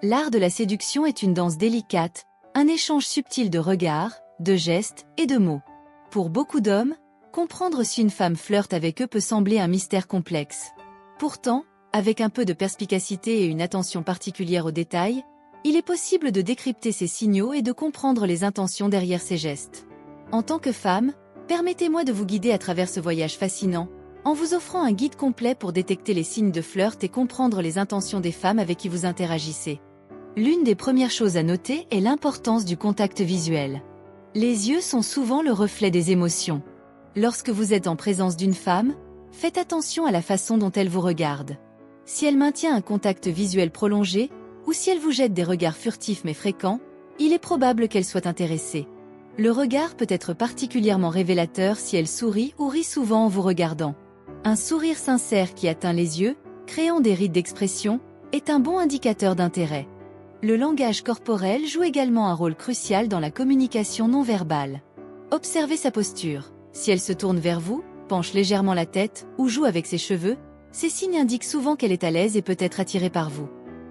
L'art de la séduction est une danse délicate, un échange subtil de regards, de gestes et de mots. Pour beaucoup d'hommes, comprendre si une femme flirte avec eux peut sembler un mystère complexe. Pourtant, avec un peu de perspicacité et une attention particulière aux détails, il est possible de décrypter ces signaux et de comprendre les intentions derrière ces gestes. En tant que femme, permettez-moi de vous guider à travers ce voyage fascinant, en vous offrant un guide complet pour détecter les signes de flirt et comprendre les intentions des femmes avec qui vous interagissez. L'une des premières choses à noter est l'importance du contact visuel. Les yeux sont souvent le reflet des émotions. Lorsque vous êtes en présence d'une femme, faites attention à la façon dont elle vous regarde. Si elle maintient un contact visuel prolongé, ou si elle vous jette des regards furtifs mais fréquents, il est probable qu'elle soit intéressée. Le regard peut être particulièrement révélateur si elle sourit ou rit souvent en vous regardant. Un sourire sincère qui atteint les yeux, créant des rides d'expression, est un bon indicateur d'intérêt. Le langage corporel joue également un rôle crucial dans la communication non verbale. Observez sa posture. Si elle se tourne vers vous, penche légèrement la tête ou joue avec ses cheveux, ces signes indiquent souvent qu'elle est à l'aise et peut être attirée par vous.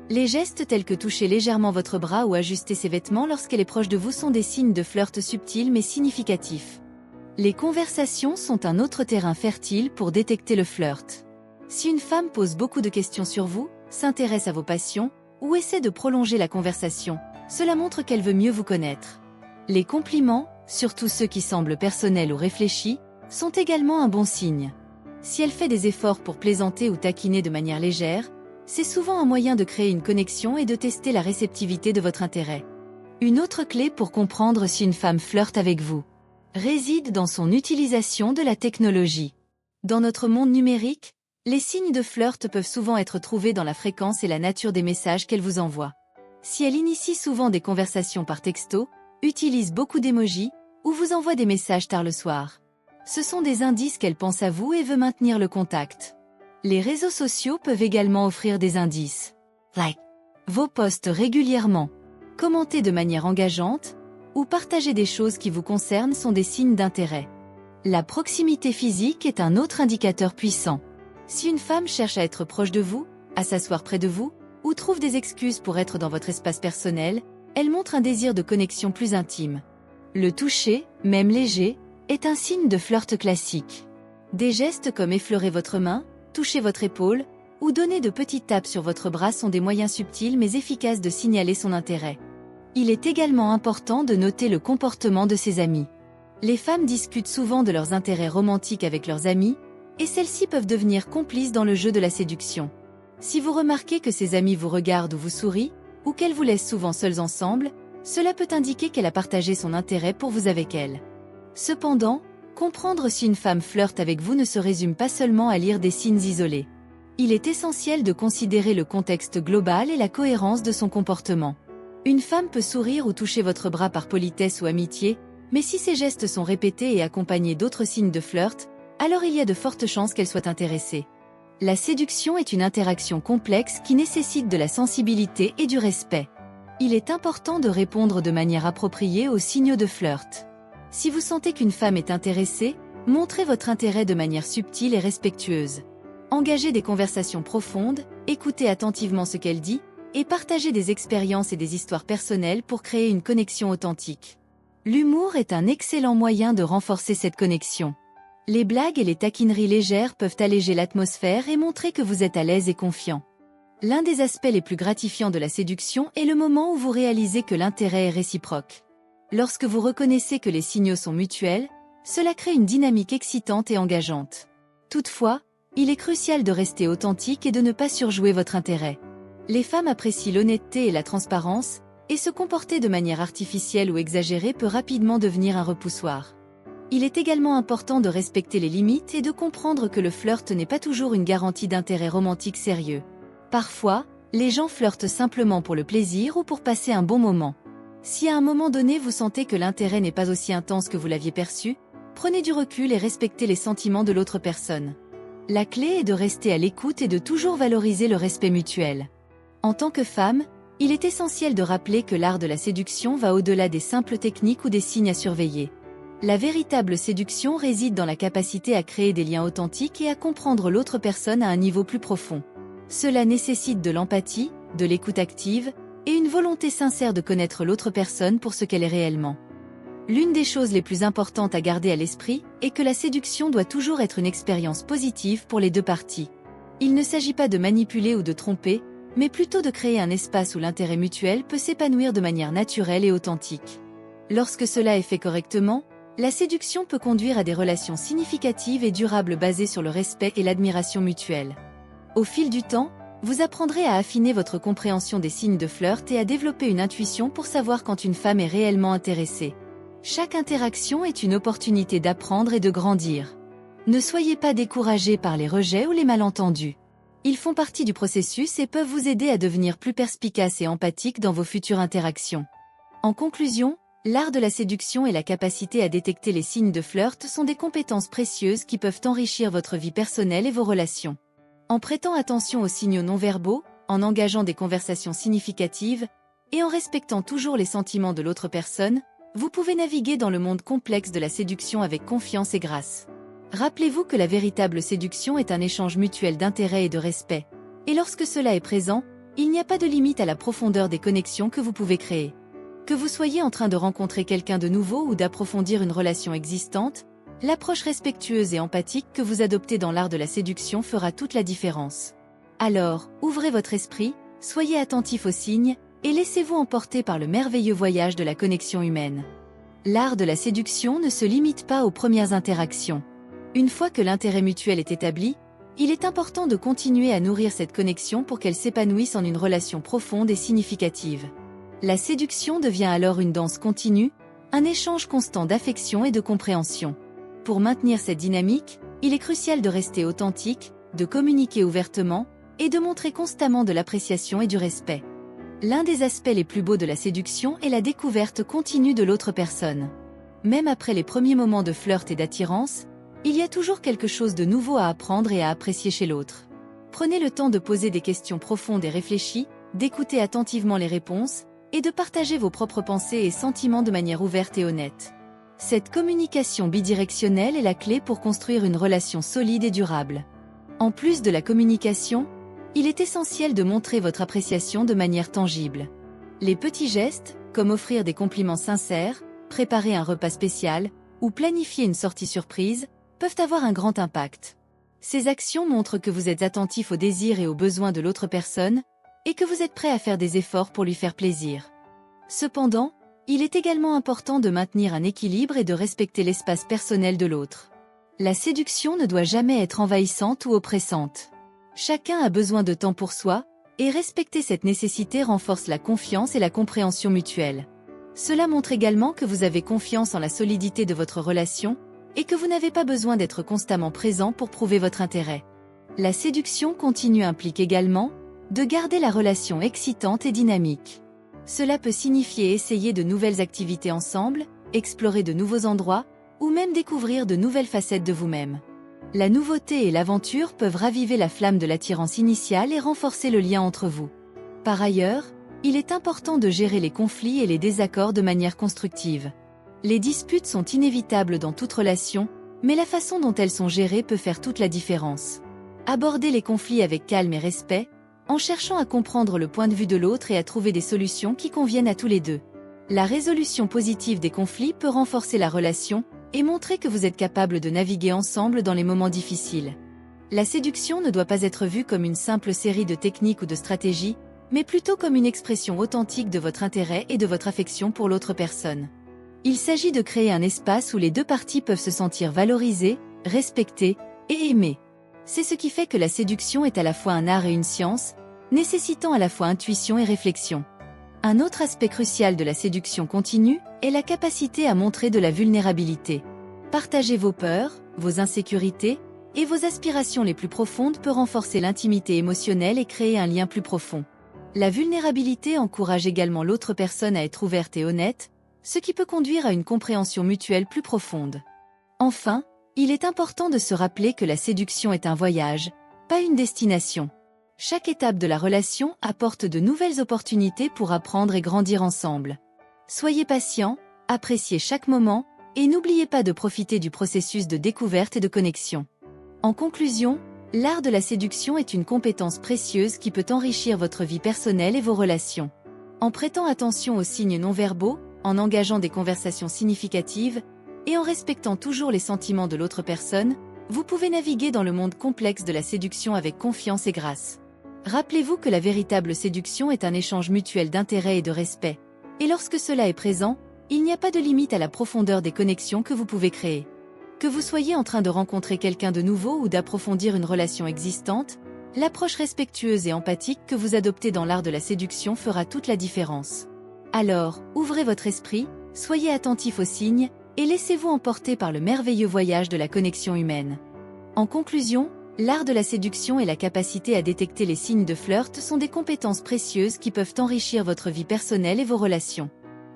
Les gestes tels que toucher légèrement votre bras ou ajuster ses vêtements lorsqu'elle est proche de vous sont des signes de flirt subtils mais significatifs. Les conversations sont un autre terrain fertile pour détecter le flirt. Si une femme pose beaucoup de questions sur vous, s'intéresse à vos passions, ou essaie de prolonger la conversation, cela montre qu'elle veut mieux vous connaître. Les compliments, surtout ceux qui semblent personnels ou réfléchis, sont également un bon signe. Si elle fait des efforts pour plaisanter ou taquiner de manière légère, c'est souvent un moyen de créer une connexion et de tester la réceptivité de votre intérêt. Une autre clé pour comprendre si une femme flirte avec vous réside dans son utilisation de la technologie. Dans notre monde numérique, les signes de flirt peuvent souvent être trouvés dans la fréquence et la nature des messages qu'elle vous envoie. Si elle initie souvent des conversations par texto, utilise beaucoup d'émojis, ou vous envoie des messages tard le soir, ce sont des indices qu'elle pense à vous et veut maintenir le contact. Les réseaux sociaux peuvent également offrir des indices. Like vos posts régulièrement, commenter de manière engageante, ou partager des choses qui vous concernent sont des signes d'intérêt. La proximité physique est un autre indicateur puissant. Si une femme cherche à être proche de vous, à s'asseoir près de vous, ou trouve des excuses pour être dans votre espace personnel, elle montre un désir de connexion plus intime. Le toucher, même léger, est un signe de flirt classique. Des gestes comme effleurer votre main, toucher votre épaule, ou donner de petites tapes sur votre bras sont des moyens subtils mais efficaces de signaler son intérêt. Il est également important de noter le comportement de ses amis. Les femmes discutent souvent de leurs intérêts romantiques avec leurs amis, et celles-ci peuvent devenir complices dans le jeu de la séduction. Si vous remarquez que ses amis vous regardent ou vous sourient, ou qu'elle vous laisse souvent seuls ensemble, cela peut indiquer qu'elle a partagé son intérêt pour vous avec elle. Cependant, comprendre si une femme flirte avec vous ne se résume pas seulement à lire des signes isolés. Il est essentiel de considérer le contexte global et la cohérence de son comportement. Une femme peut sourire ou toucher votre bras par politesse ou amitié, mais si ces gestes sont répétés et accompagnés d'autres signes de flirt, alors il y a de fortes chances qu'elle soit intéressée. La séduction est une interaction complexe qui nécessite de la sensibilité et du respect. Il est important de répondre de manière appropriée aux signaux de flirt. Si vous sentez qu'une femme est intéressée, montrez votre intérêt de manière subtile et respectueuse. Engagez des conversations profondes, écoutez attentivement ce qu'elle dit, et partagez des expériences et des histoires personnelles pour créer une connexion authentique. L'humour est un excellent moyen de renforcer cette connexion. Les blagues et les taquineries légères peuvent alléger l'atmosphère et montrer que vous êtes à l'aise et confiant. L'un des aspects les plus gratifiants de la séduction est le moment où vous réalisez que l'intérêt est réciproque. Lorsque vous reconnaissez que les signaux sont mutuels, cela crée une dynamique excitante et engageante. Toutefois, il est crucial de rester authentique et de ne pas surjouer votre intérêt. Les femmes apprécient l'honnêteté et la transparence, et se comporter de manière artificielle ou exagérée peut rapidement devenir un repoussoir. Il est également important de respecter les limites et de comprendre que le flirt n'est pas toujours une garantie d'intérêt romantique sérieux. Parfois, les gens flirtent simplement pour le plaisir ou pour passer un bon moment. Si à un moment donné vous sentez que l'intérêt n'est pas aussi intense que vous l'aviez perçu, prenez du recul et respectez les sentiments de l'autre personne. La clé est de rester à l'écoute et de toujours valoriser le respect mutuel. En tant que femme, il est essentiel de rappeler que l'art de la séduction va au-delà des simples techniques ou des signes à surveiller. La véritable séduction réside dans la capacité à créer des liens authentiques et à comprendre l'autre personne à un niveau plus profond. Cela nécessite de l'empathie, de l'écoute active, et une volonté sincère de connaître l'autre personne pour ce qu'elle est réellement. L'une des choses les plus importantes à garder à l'esprit est que la séduction doit toujours être une expérience positive pour les deux parties. Il ne s'agit pas de manipuler ou de tromper, mais plutôt de créer un espace où l'intérêt mutuel peut s'épanouir de manière naturelle et authentique. Lorsque cela est fait correctement, la séduction peut conduire à des relations significatives et durables basées sur le respect et l'admiration mutuelle. Au fil du temps, vous apprendrez à affiner votre compréhension des signes de flirt et à développer une intuition pour savoir quand une femme est réellement intéressée. Chaque interaction est une opportunité d'apprendre et de grandir. Ne soyez pas découragés par les rejets ou les malentendus. Ils font partie du processus et peuvent vous aider à devenir plus perspicace et empathique dans vos futures interactions. En conclusion, l'art de la séduction et la capacité à détecter les signes de flirt sont des compétences précieuses qui peuvent enrichir votre vie personnelle et vos relations. En prêtant attention aux signaux non-verbaux, en engageant des conversations significatives, et en respectant toujours les sentiments de l'autre personne, vous pouvez naviguer dans le monde complexe de la séduction avec confiance et grâce. Rappelez-vous que la véritable séduction est un échange mutuel d'intérêt et de respect. Et lorsque cela est présent, il n'y a pas de limite à la profondeur des connexions que vous pouvez créer. Que vous soyez en train de rencontrer quelqu'un de nouveau ou d'approfondir une relation existante, l'approche respectueuse et empathique que vous adoptez dans l'art de la séduction fera toute la différence. Alors, ouvrez votre esprit, soyez attentif aux signes, et laissez-vous emporter par le merveilleux voyage de la connexion humaine. L'art de la séduction ne se limite pas aux premières interactions. Une fois que l'intérêt mutuel est établi, il est important de continuer à nourrir cette connexion pour qu'elle s'épanouisse en une relation profonde et significative. La séduction devient alors une danse continue, un échange constant d'affection et de compréhension. Pour maintenir cette dynamique, il est crucial de rester authentique, de communiquer ouvertement, et de montrer constamment de l'appréciation et du respect. L'un des aspects les plus beaux de la séduction est la découverte continue de l'autre personne. Même après les premiers moments de flirt et d'attirance, il y a toujours quelque chose de nouveau à apprendre et à apprécier chez l'autre. Prenez le temps de poser des questions profondes et réfléchies, d'écouter attentivement les réponses, et de partager vos propres pensées et sentiments de manière ouverte et honnête. Cette communication bidirectionnelle est la clé pour construire une relation solide et durable. En plus de la communication, il est essentiel de montrer votre appréciation de manière tangible. Les petits gestes, comme offrir des compliments sincères, préparer un repas spécial, ou planifier une sortie surprise, peuvent avoir un grand impact. Ces actions montrent que vous êtes attentif aux désirs et aux besoins de l'autre personne, et que vous êtes prêt à faire des efforts pour lui faire plaisir. Cependant, il est également important de maintenir un équilibre et de respecter l'espace personnel de l'autre. La séduction ne doit jamais être envahissante ou oppressante. Chacun a besoin de temps pour soi, et respecter cette nécessité renforce la confiance et la compréhension mutuelle. Cela montre également que vous avez confiance en la solidité de votre relation, et que vous n'avez pas besoin d'être constamment présent pour prouver votre intérêt. La séduction continue implique également de garder la relation excitante et dynamique. Cela peut signifier essayer de nouvelles activités ensemble, explorer de nouveaux endroits, ou même découvrir de nouvelles facettes de vous-même. La nouveauté et l'aventure peuvent raviver la flamme de l'attirance initiale et renforcer le lien entre vous. Par ailleurs, il est important de gérer les conflits et les désaccords de manière constructive. Les disputes sont inévitables dans toute relation, mais la façon dont elles sont gérées peut faire toute la différence. Abordez les conflits avec calme et respect, en cherchant à comprendre le point de vue de l'autre et à trouver des solutions qui conviennent à tous les deux. La résolution positive des conflits peut renforcer la relation et montrer que vous êtes capable de naviguer ensemble dans les moments difficiles. La séduction ne doit pas être vue comme une simple série de techniques ou de stratégies, mais plutôt comme une expression authentique de votre intérêt et de votre affection pour l'autre personne. Il s'agit de créer un espace où les deux parties peuvent se sentir valorisées, respectées et aimées. C'est ce qui fait que la séduction est à la fois un art et une science, nécessitant à la fois intuition et réflexion. Un autre aspect crucial de la séduction continue est la capacité à montrer de la vulnérabilité. Partager vos peurs, vos insécurités et vos aspirations les plus profondes peut renforcer l'intimité émotionnelle et créer un lien plus profond. La vulnérabilité encourage également l'autre personne à être ouverte et honnête, ce qui peut conduire à une compréhension mutuelle plus profonde. Enfin, il est important de se rappeler que la séduction est un voyage, pas une destination. Chaque étape de la relation apporte de nouvelles opportunités pour apprendre et grandir ensemble. Soyez patient, appréciez chaque moment, et n'oubliez pas de profiter du processus de découverte et de connexion. En conclusion, l'art de la séduction est une compétence précieuse qui peut enrichir votre vie personnelle et vos relations. En prêtant attention aux signes non-verbaux, en engageant des conversations significatives, et en respectant toujours les sentiments de l'autre personne, vous pouvez naviguer dans le monde complexe de la séduction avec confiance et grâce. Rappelez-vous que la véritable séduction est un échange mutuel d'intérêt et de respect. Et lorsque cela est présent, il n'y a pas de limite à la profondeur des connexions que vous pouvez créer. Que vous soyez en train de rencontrer quelqu'un de nouveau ou d'approfondir une relation existante, l'approche respectueuse et empathique que vous adoptez dans l'art de la séduction fera toute la différence. Alors, ouvrez votre esprit, soyez attentif aux signes, et laissez-vous emporter par le merveilleux voyage de la connexion humaine. En conclusion, l'art de la séduction et la capacité à détecter les signes de flirt sont des compétences précieuses qui peuvent enrichir votre vie personnelle et vos relations.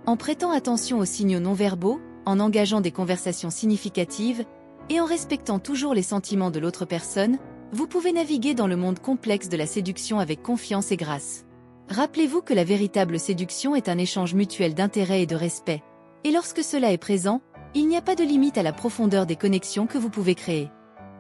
En prêtant attention aux signaux non-verbaux, en engageant des conversations significatives, et en respectant toujours les sentiments de l'autre personne, vous pouvez naviguer dans le monde complexe de la séduction avec confiance et grâce. Rappelez-vous que la véritable séduction est un échange mutuel d'intérêt et de respect. Et lorsque cela est présent, il n'y a pas de limite à la profondeur des connexions que vous pouvez créer.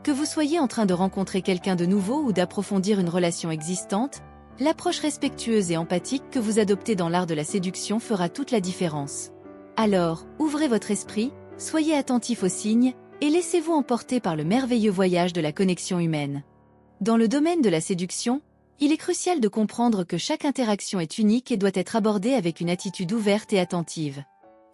Que vous soyez en train de rencontrer quelqu'un de nouveau ou d'approfondir une relation existante, l'approche respectueuse et empathique que vous adoptez dans l'art de la séduction fera toute la différence. Alors, ouvrez votre esprit, soyez attentif aux signes, et laissez-vous emporter par le merveilleux voyage de la connexion humaine. Dans le domaine de la séduction, il est crucial de comprendre que chaque interaction est unique et doit être abordée avec une attitude ouverte et attentive.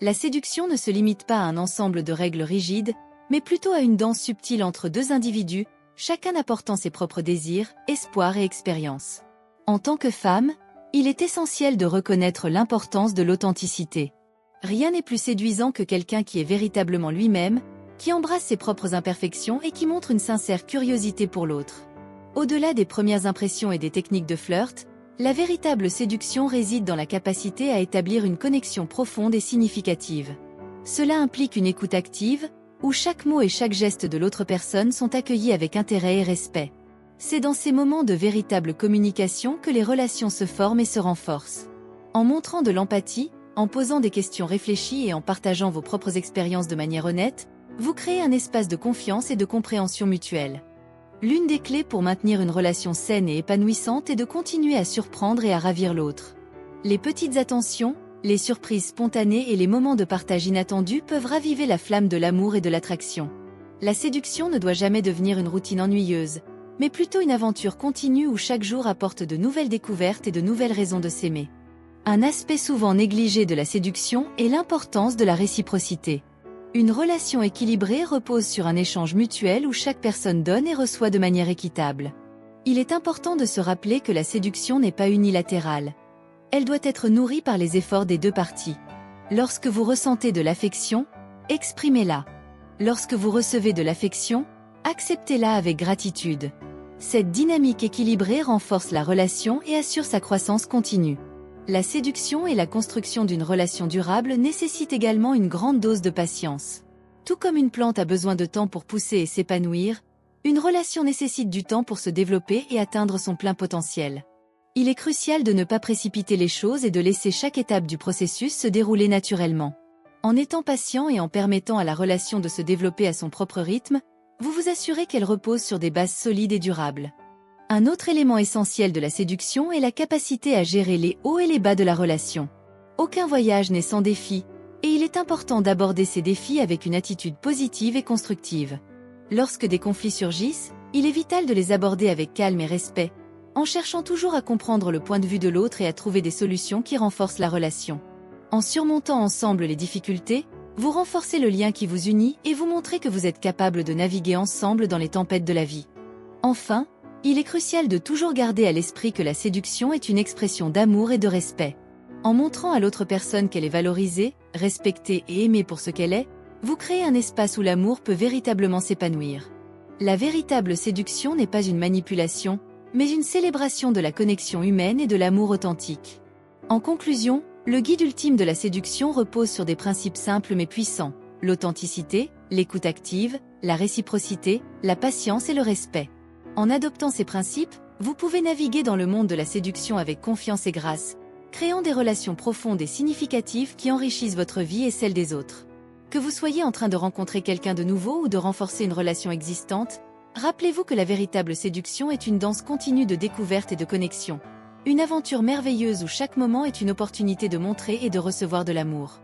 La séduction ne se limite pas à un ensemble de règles rigides, mais plutôt à une danse subtile entre deux individus, chacun apportant ses propres désirs, espoirs et expériences. En tant que femme, il est essentiel de reconnaître l'importance de l'authenticité. Rien n'est plus séduisant que quelqu'un qui est véritablement lui-même, qui embrasse ses propres imperfections et qui montre une sincère curiosité pour l'autre. Au-delà des premières impressions et des techniques de flirt, la véritable séduction réside dans la capacité à établir une connexion profonde et significative. Cela implique une écoute active, où chaque mot et chaque geste de l'autre personne sont accueillis avec intérêt et respect. C'est dans ces moments de véritable communication que les relations se forment et se renforcent. En montrant de l'empathie, en posant des questions réfléchies et en partageant vos propres expériences de manière honnête, vous créez un espace de confiance et de compréhension mutuelle. L'une des clés pour maintenir une relation saine et épanouissante est de continuer à surprendre et à ravir l'autre. Les petites attentions, les surprises spontanées et les moments de partage inattendus peuvent raviver la flamme de l'amour et de l'attraction. La séduction ne doit jamais devenir une routine ennuyeuse, mais plutôt une aventure continue où chaque jour apporte de nouvelles découvertes et de nouvelles raisons de s'aimer. Un aspect souvent négligé de la séduction est l'importance de la réciprocité. Une relation équilibrée repose sur un échange mutuel où chaque personne donne et reçoit de manière équitable. Il est important de se rappeler que la séduction n'est pas unilatérale. Elle doit être nourrie par les efforts des deux parties. Lorsque vous ressentez de l'affection, exprimez-la. Lorsque vous recevez de l'affection, acceptez-la avec gratitude. Cette dynamique équilibrée renforce la relation et assure sa croissance continue. La séduction et la construction d'une relation durable nécessitent également une grande dose de patience. Tout comme une plante a besoin de temps pour pousser et s'épanouir, une relation nécessite du temps pour se développer et atteindre son plein potentiel. Il est crucial de ne pas précipiter les choses et de laisser chaque étape du processus se dérouler naturellement. En étant patient et en permettant à la relation de se développer à son propre rythme, vous vous assurez qu'elle repose sur des bases solides et durables. Un autre élément essentiel de la séduction est la capacité à gérer les hauts et les bas de la relation. Aucun voyage n'est sans défi, et il est important d'aborder ces défis avec une attitude positive et constructive. Lorsque des conflits surgissent, il est vital de les aborder avec calme et respect, en cherchant toujours à comprendre le point de vue de l'autre et à trouver des solutions qui renforcent la relation. En surmontant ensemble les difficultés, vous renforcez le lien qui vous unit et vous montrez que vous êtes capable de naviguer ensemble dans les tempêtes de la vie. Enfin, il est crucial de toujours garder à l'esprit que la séduction est une expression d'amour et de respect. En montrant à l'autre personne qu'elle est valorisée, respectée et aimée pour ce qu'elle est, vous créez un espace où l'amour peut véritablement s'épanouir. La véritable séduction n'est pas une manipulation, mais une célébration de la connexion humaine et de l'amour authentique. En conclusion, le guide ultime de la séduction repose sur des principes simples mais puissants: l'authenticité, l'écoute active, la réciprocité, la patience et le respect. En adoptant ces principes, vous pouvez naviguer dans le monde de la séduction avec confiance et grâce, créant des relations profondes et significatives qui enrichissent votre vie et celle des autres. Que vous soyez en train de rencontrer quelqu'un de nouveau ou de renforcer une relation existante, rappelez-vous que la véritable séduction est une danse continue de découverte et de connexion. Une aventure merveilleuse où chaque moment est une opportunité de montrer et de recevoir de l'amour.